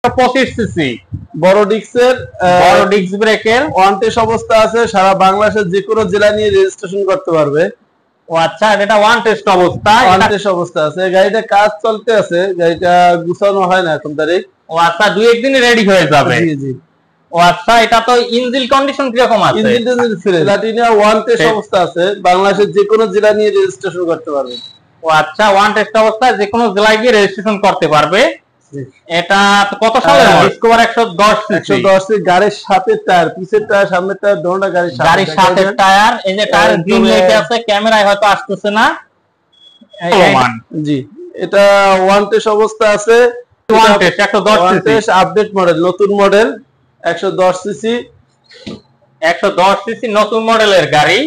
125 CC বড় disk ব্রেকের one test অবস্থা আছে, সারা বাংলাদেশের যে কোনো জেলা নিয়ে রেজিস্ট্রেশন করতে পারবে। ও আচ্ছা, এটা ওয়ান টেস্ট অবস্থা আছে। গাড়িটা কাজ চলতে আছে, গাড়িটা গুছানো হয় না এখন তারিখ। ও আচ্ছা, 2-1 দিনে রেডি হয়ে যাবে। জি জি। ও আচ্ছা, এটা তো ইঞ্জিন কন্ডিশন কিরকম আছে? Engine fresh, Platina one test অবস্থা আছে, বাংলাদেশের যে কোনো জেলা নিয়ে রেজিস্ট্রেশন করতে পারবে। ও আচ্ছা, ওয়ান টেস্ট অবস্থায় যে কোনো জেলায় গিয়ে রেজিস্ট্রেশন করতে পারবে। এটা কত সালের মডেল? ডিসকভার 110 গাড়ির সাথে টায়ার, পিছের টায়ার, সামনের টায়ার, দোনোটা গাড়ির সাথে টায়ার। এই যে টায়ার গ্রিন লাইট আছে, ক্যামেরায় হয়তো আসতেছে না। জি, এটা ওয়ান টেস্ট অবস্থা আছে। One test 110 CC update model, নতুন মডেল, 110 সিসি। 110 সিসি নতুন মডেলের গাড়ি।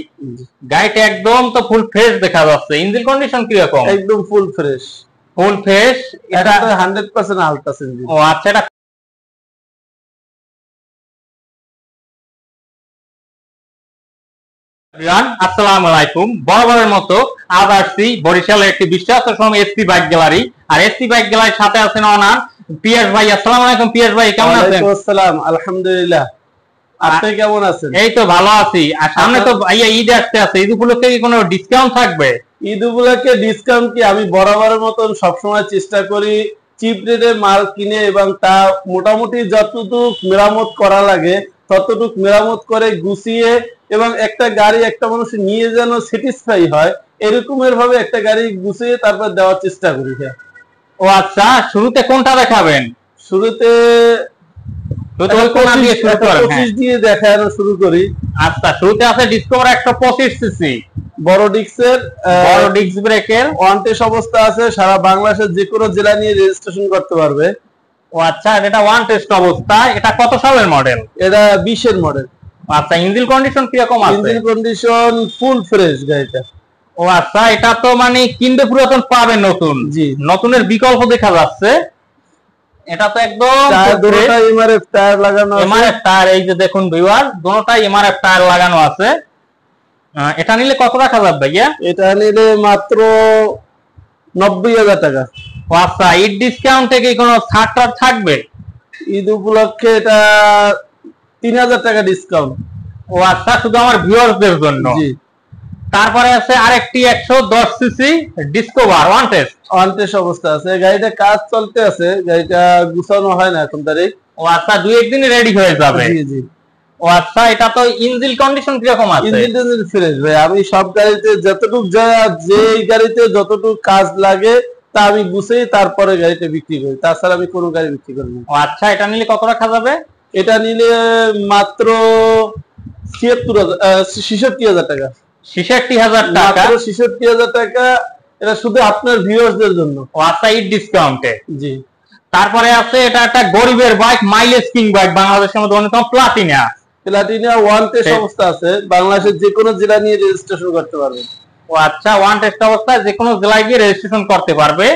গাড়িটা একদম তো ফুল ফ্রেশ দেখা যাচ্ছে। ইঞ্জিন কন্ডিশন কি রকম? একদম ফুল ফ্রেশ। এটা 100% আলট্রাস ইঞ্জিন। ও আচ্ছা, এটা আসসালামু আলাইকুম। বরাবরের মতো আজ আসছি বরিশালের একটি বিশ্বাসযোগ্য এসপি বাইক গ্যালারি। আর এসপি বাইক গ্যালারির সাথে আছেন ওনার পিয়াস ভাই। আসসালামু আলাইকুম পিয়াস ভাই, কেমন আছেন? ওয়ালাইকুম আসসালাম, আলহামদুলিল্লাহ। আপনি কেমন আছেন? এই তো ভালো আছি। আর সামনে তো ভাইয়া ঈদ আসতে আছে, ঈদ উপলক্ষে কি কোনো ডিসকাউন্ট থাকবে? ঈদ উপলক্ষে ডিসকাউন্ট কি, আমি বরাবরের মতন সবসময় চেষ্টা করি চিপ রেটে মাল কিনে এবং তা মোটামুটি যতটুকু মেরামত করা লাগে ততটুকু মেরামত করে গুছিয়ে, এবং একটা গাড়ি একটা মানুষ নিয়ে যেন স্যাটিসফাই হয় এরকমের ভাবে একটা গাড়ি গুছিয়ে তারপর দেওয়ার চেষ্টা করি। ও আচ্ছা, শুরুতে কোনটা দেখাবেন? শুরুতে 25 দিয়ে দেখানো শুরু করি। আচ্ছা, শুরুতে আছে ডিসকভার 125 সিসি বড় ডিস্ক ব্রেকের ওয়ান টেস্ট অবস্থা আছে, সারা বাংলাদেশের যে কোনো জেলা নিয়ে রেজিস্ট্রেশন করতে পারবে। ও আচ্ছা, এটা ওয়ান টেস্ট অবস্থা। এটা কত সালের মডেল? এটা 20 এর মডেল। আচ্ছা, ইঞ্জিন কন্ডিশন কিরকম আছে? ইঞ্জিন কন্ডিশন ফুল ফ্রেশ গাড়িটা। ও আচ্ছা, এটা তো মানে কিনবে পুরাতন পাবে নতুন। জি, নতুনের বিকল্প দেখা যাচ্ছে। এটা তো একদম দুটোটা এমআরএফ টায়ার লাগানো আছে। এমআরএফ টায়ার, এই যে দেখুন ভিউয়ার, দুটোটাই এমআরএফ টায়ার লাগানো আছে। এটা নিলে কত রাখা যাবে ভাইয়া? এটা নিলে মাত্র 90,000 টাকা। ও আচ্ছা, ঈদ ডিসকাউন্ট থেকে কোনো ছাড় থাকবে? ঈদ উপলক্ষে এটা 3,000 টাকা ডিসকাউন্ট। ও আচ্ছা, শুধু আমার ভিউয়ারদের জন্য। জি। তারপরে আছে আরেকটি 110 সিসি ডিসকভার ওয়ান টেস্ট অবস্থা আছে, গাড়িটা কাজ চলতে আছে, গাড়িটা গুছানো হয় না এখন তারিখ। ও আচ্ছা, 2-1 দিনে রেডি হয়ে যাবে। জি জি। ও আচ্ছা, এটা তো ইঞ্জিন কন্ডিশন কিরকম আছে? ইঞ্জিন ফ্রেশ ভাই। আমি সব গাড়িতে যতটুকু যে গাড়িতে যতটুকু কাজ লাগে তা আমি গুছিয়ে তারপরে গাড়িটা বিক্রি করি, তাছাড়া আমি কোনো গাড়ি বিক্রি করি না। ও আচ্ছা, এটা নিলে কত রাখা যাবে? এটা নিলে মাত্র 66,000 টাকা। 66,000 টাকা? 66,000 টাকা। এটা শুধু আপনার ভিউয়ারদের জন্য। ও আচ্ছা, ঈদ ডিসকাউন্টে। জি। তারপরে আছে এটা একটা গরিবের বাইক, মাইলেজ কিং বাইক, বাংলাদেশের মধ্যে অন্যতম প্লাটিনা ওয়ান টেস্ট অবস্থা আছে, বাংলাদেশের যে কোনো জেলা নিয়ে রেজিস্ট্রেশন করতে পারবে। ও আচ্ছা, ওয়ান টেস্ট অবস্থায় যে কোনো জেলায় গিয়ে রেজিস্ট্রেশন করতে পারবে।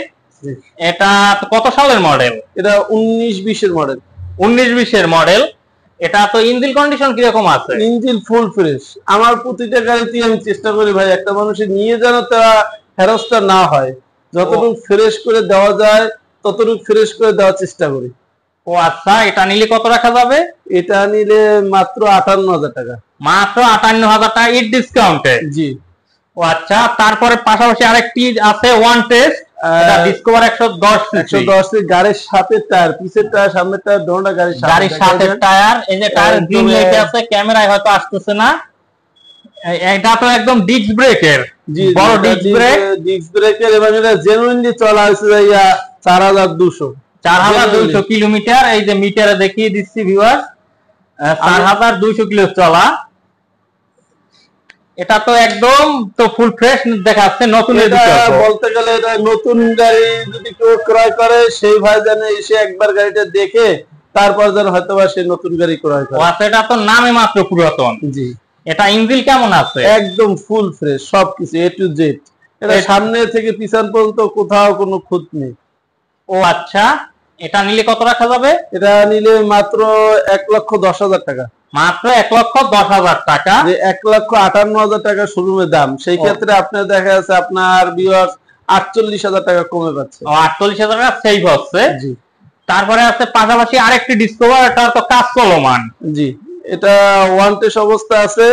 এটা কত সালের মডেল? এটা 19-20 এর মডেল। 19-20 এর মডেল। এটা তো ইঞ্জিন কন্ডিশন কিরকম আছে? Engine full fresh. আমার প্রতিটা গাড়িতে আমি চেষ্টা করি ভাই একটা মানুষের নিয়ে যেন তারা হেরস্টা না হয়, যতটুকু ফ্রেশ করে দেওয়া যায় ততটুকু ফ্রেশ করে দেওয়ার চেষ্টা করি। ও আচ্ছা, এটা নিলে কত রাখা যাবে? এটা নিলে মাত্র 58,000 টাকা। মাত্র 58,000 টাকা ঈদ ডিসকাউন্টে? জি। ও আচ্ছা, তারপরে পাশাপাশি আরেকটি আছে ওয়ান টেস্ট, এটা ডিসকভার 110 গাড়ির সাথে টায়ার, পিছের টায়ার, সামনের টায়ার, দোনোটা গাড়ির সাথে টায়ার। এই যে টায়ার গ্রিন লাইট আছে, ক্যামেরায় হয়তো আসতেছে না। এটা তো একদম ডিস্ক ব্রেকের। জি, বড় ডিস্ক ব্রেকের। এবং এটা জেনুইনলি চলা হয়েছে ভাইয়া 4,200 কিলোমিটার। এই যে মিটারে দেখিয়ে দিচ্ছি ভিউয়ার, 4,200 কিলো চলা। এটা তো একদম তো ফুল ফ্রেশ দেখাচ্ছে, নতুন। বলতে গেলে এটা নতুন গাড়ি যদি কেউ ক্রয় করে সেই ভাই জানে এসে একবার গাড়িটা দেখে তারপর যেন হয়তো বা সে নতুন গাড়ি ক্রয় করে। আচ্ছা, এটা তো নামে মাত্র পুরাতন। জি। এটা ইঞ্জিন কেমন আছে? একদম ফুল ফ্রেশ, সবকিছু A to Z। এটা সামনে থেকে পিছন পর্যন্ত কোথাও কোনো খুঁত নেই। ও আচ্ছা, এটা নিলে কত রাখা যাবে? এটা নিলে মাত্র 1,10,000 টাকা। মাত্র 1,10,000 টাকা? 1,58,000 টাকা শোরুমের দাম। সেই ক্ষেত্রে আপনার দেখা যাচ্ছে আপনার ভিউয়ার্স 48,000 টাকা কমে পাচ্ছে। 48,000 টাকা সেভ হচ্ছে। জি। তারপরে আছে পাশাপাশি আরেকটি ডিসকভার, এটা তো কাজ চলমান। জি, এটা ওয়ান টেস্ট অবস্থা আছে।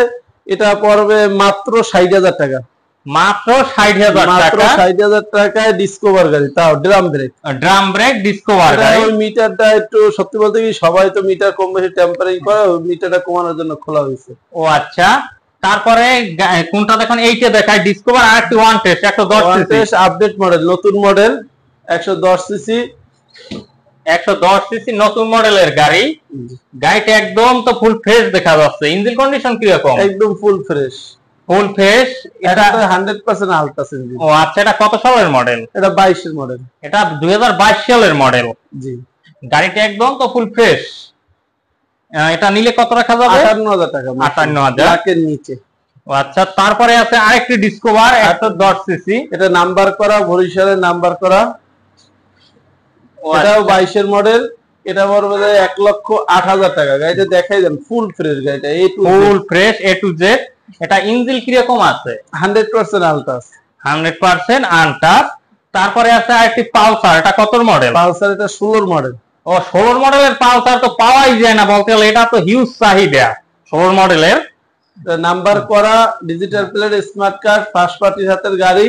এটা পড়বে মাত্র 60,000 টাকা। মাত্র 60,000 মাত্র টাকা। 60,000 টাকায় ডিসকভার গাড়ি, তাও drum brake. Drum brake discover গাড়ি। ওই মিটারটা একটু সত্যি বলতে কি সবাই তো মিটার কম বেশি টেম্পারিং করে, ওই মিটারটা কমানোর জন্য খোলা হয়েছে। ও আচ্ছা, তারপরে কোনটা দেখুন, এইটা দেখায় ডিসকভার, আর একটি one test 110 CC update model, নতুন মডেল 110 সিসি। 110 সিসি নতুন মডেলের গাড়ি। গাড়িটা একদম তো ফুল ফ্রেশ দেখা যাচ্ছে। ইঞ্জিন কন্ডিশন কি রকম? একদম ফুল ফ্রেশ। Full fresh. এটা 100% আলট্রাস ইঞ্জিন। ও আচ্ছা, এটা কত সালের মডেল? এটা 22 এর মডেল। এটা 2022 সালের মডেল। জি, গাড়িটা একদম তো ফুল ফ্রেশ। এটা নিলে কত রাখা যাবে? 58,000 টাকা। 58,000 লাখের নিচে। ও আচ্ছা, তারপরে আছে আরেকটি ডিসকভার 110 সিসি। এটা নাম্বার করা, বরিশালের নাম্বার করা। এটাও 22 এর মডেল। এটা পড়বে 1,08,000 টাকা। গাড়িটা দেখাই দেন, ফুল ফ্রেশ গাড়িটা, full fresh A to Z. এটা ইঞ্জিন কি রকম আছে? 100% আলট্রাস। 100% আনটাচ। তারপরে আছে আরেকটি পালসার, এটা কত মডেল? পালসার এটা 16 মডেল। ও 16 মডেলের পালসার তো পাওয়াই যায় না বলতে গেলে, এটা তো হিউজ চাহিদা 16 মডেলের। নাম্বার করা, digital plate, smart card, first পার্টির হাতের গাড়ি।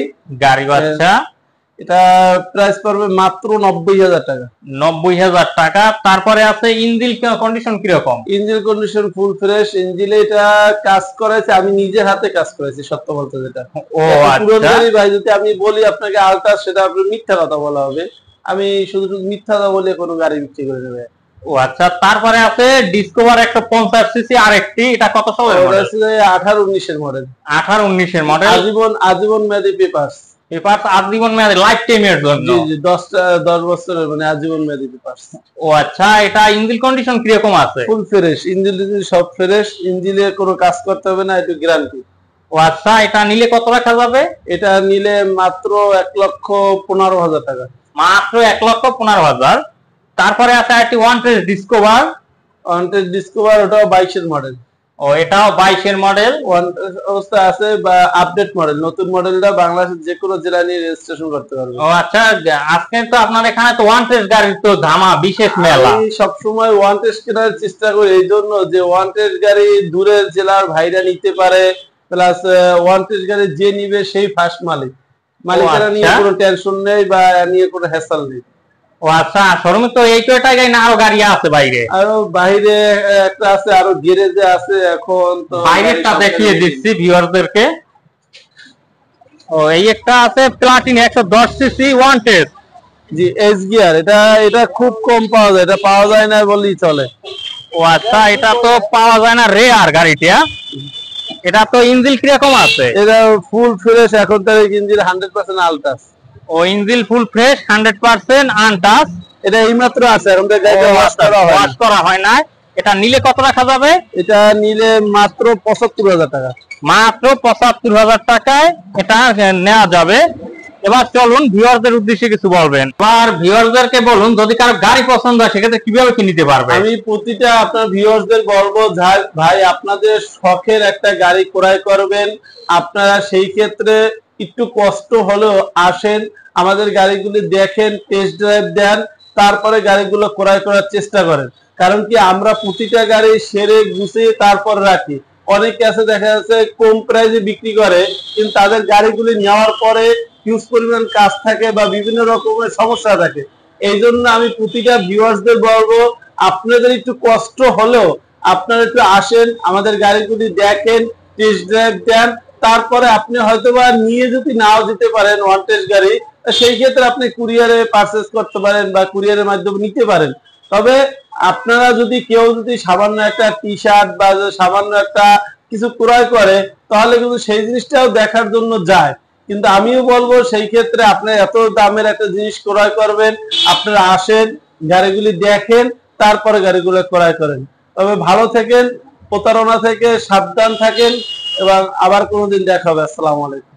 বাচ্চা। এটা প্রাইস পড়বে মাত্র 90,000 টাকা। 90,000 টাকা। তারপরে আছে ইঞ্জিন কন্ডিশন কি রকম? Engine condition full fresh. ইঞ্জিনে এটা কাজ করেছে, আমি নিজের হাতে কাজ করেছি সত্য বলতে যেটা। ও আচ্ছা ভাই, যদি আমি বলি আপনাকে আলট্রাস, সেটা আপনি মিথ্যা কথা বলা হবে। আমি শুধু মিথ্যা কথা বলে কোনো গাড়ি বিক্রি করে দেবে। ও আচ্ছা, তারপরে আছে ডিসকভার 150 সিসি আরেকটি, এটা কত সালের মডেল? 18-19 এর মডেল। 18-19 এর মডেল। আজীবন মেয়াদি পেপারস। পেপারস আজীবন মেয়াদি, লাইফ টাইমের জন্য। জি জি, 10 বছরের, মানে আজীবন মেয়াদি পেপারস। ও আচ্ছা, এটা ইঞ্জিন কন্ডিশন কি রকম আছে? Full fresh. ইঞ্জিন সব ফ্রেশ। ইঞ্জিনে কোনো কাজ করতে হবে না, একটু গ্যারান্টি। ও আচ্ছা, এটা নিলে কত রাখা যাবে? এটা নিলে মাত্র 1,15,000 টাকা। মাত্র 1,15,000। তারপরে আছে একটি one test discover. One test discover, ওটাও 22 এর মডেল। ও এটাও 22 এর মডেল। ওয়ান টেস্ট অবস্থা আছে, বা আপডেট মডেল। নতুন মডেলটা বাংলাদেশের যে কোনো জেলা নিয়ে রেজিস্ট্রেশন করতে পারবে। ও আচ্ছা, আজকে তো আপনার এখানে তো ওয়ান টেস্ট গাড়ির তো ধামা বিশেষ মেলা। আমি সবসময় ওয়ান টেস্ট কেনার চেষ্টা করি, এই জন্য যে ওয়ান টেস্ট গাড়ি দূরের জেলার ভাইরা নিতে পারে, প্লাস ওয়ান টেস্ট গাড়ি যে নিবে সেই ফার্স্ট মালিক। মালিকেরা নিয়ে কোনো টেনশন নেই বা নিয়ে কোনো হ্যাসেল নেই। ও আচ্ছা, শোরুমে তো এই কয়টাই গাড়ি না আরো গাড়ি আছে বাইরে? আরো বাইরে একটা আছে, আরো গ্যারেজে আছে। এখন তো বাইরেরটা দেখিয়ে দিচ্ছি ভিউয়ারদেরকে। ও এই একটা আছে প্লাটিনা 110 সিসি ওয়ান টেস্ট। জি, এস গিয়ার। এটা খুব কম পাওয়া যায়, এটা পাওয়া যায় না বললেই চলে। ও আচ্ছা, এটা তো পাওয়া যায় না, রেয়ার গাড়িটা। এটা তো ইঞ্জিন কিরকম আছে? এটা ফুল ফ্রেশ, এখন তার ইঞ্জিন 100% আলট্রাস। ও ইঞ্জিন ফুল ফ্রেশ 100% আনটাচ। এটা এইমাত্র আছে, এখন তো গাড়িটা ওয়াশ করা হয় না। এটা নিলে কত রাখা যাবে? এটা নিলে মাত্র 75,000 টাকা। মাত্র 75,000 টাকায় এটা নেওয়া যাবে। এবার চলুন ভিউয়ারদের উদ্দেশ্যে কিছু বলবেন। আর ভিউয়ারদেরকে বলুন, যদি কারো গাড়ি পছন্দ হয় সেক্ষেত্রে কিভাবে কি নিতে পারবে? আমি প্রতিটা আপনার ভিউয়ারদের বলবো, ভাই আপনাদের শখের একটা গাড়ি ক্রয় করবেন, আপনারা সেই ক্ষেত্রে একটু কষ্ট হলেও আসেন, আমাদের গাড়িগুলি দেখেন, টেস্ট ড্রাইভ দেন, তারপরে গাড়িগুলো ক্রয় করার চেষ্টা করেন। কারণ কি, আমরা প্রতিটা গাড়ি সেরে গুছিয়ে তারপর রাখি। অনেকে আছে দেখা যাচ্ছে কম প্রাইসে বিক্রি করে, কিন্তু তাদের গাড়িগুলি নেওয়ার পরে হিউজ পরিমাণ কাজ থাকে বা বিভিন্ন রকমের সমস্যা থাকে। এই জন্য আমি প্রতিটা ভিউয়ার্সদের বলবো, আপনাদের একটু কষ্ট হলেও আপনারা একটু আসেন, আমাদের গাড়িগুলি দেখেন, টেস্ট ড্রাইভ দেন, তারপরে আপনি হয়তোবা নিয়ে যদি নাও দিতে পারেন ওয়ান টেস্ট গাড়ি, সেই ক্ষেত্রে আপনি কুরিয়ারে পারচেজ করতে পারেন বা কুরিয়ারের মাধ্যমে নিতে পারেন। তবে আপনারা যদি কেউ যদি সামান্য একটা টি শার্ট বা সামান্য একটা কিছু ক্রয় করে, তাহলে কিন্তু সেই জিনিসটাও দেখার জন্য যায়। কিন্তু আমিও বলবো, সেই ক্ষেত্রে আপনি এত দামের একটা জিনিস ক্রয় করবেন, আপনারা আসেন, গাড়িগুলি দেখেন, তারপরে গাড়িগুলো ক্রয় করেন। তবে ভালো থাকেন, প্রতারণা থেকে সাবধান থাকেন, এবং আবার কোনোদিন দেখা হবে। আসসালামু আলাইকুম।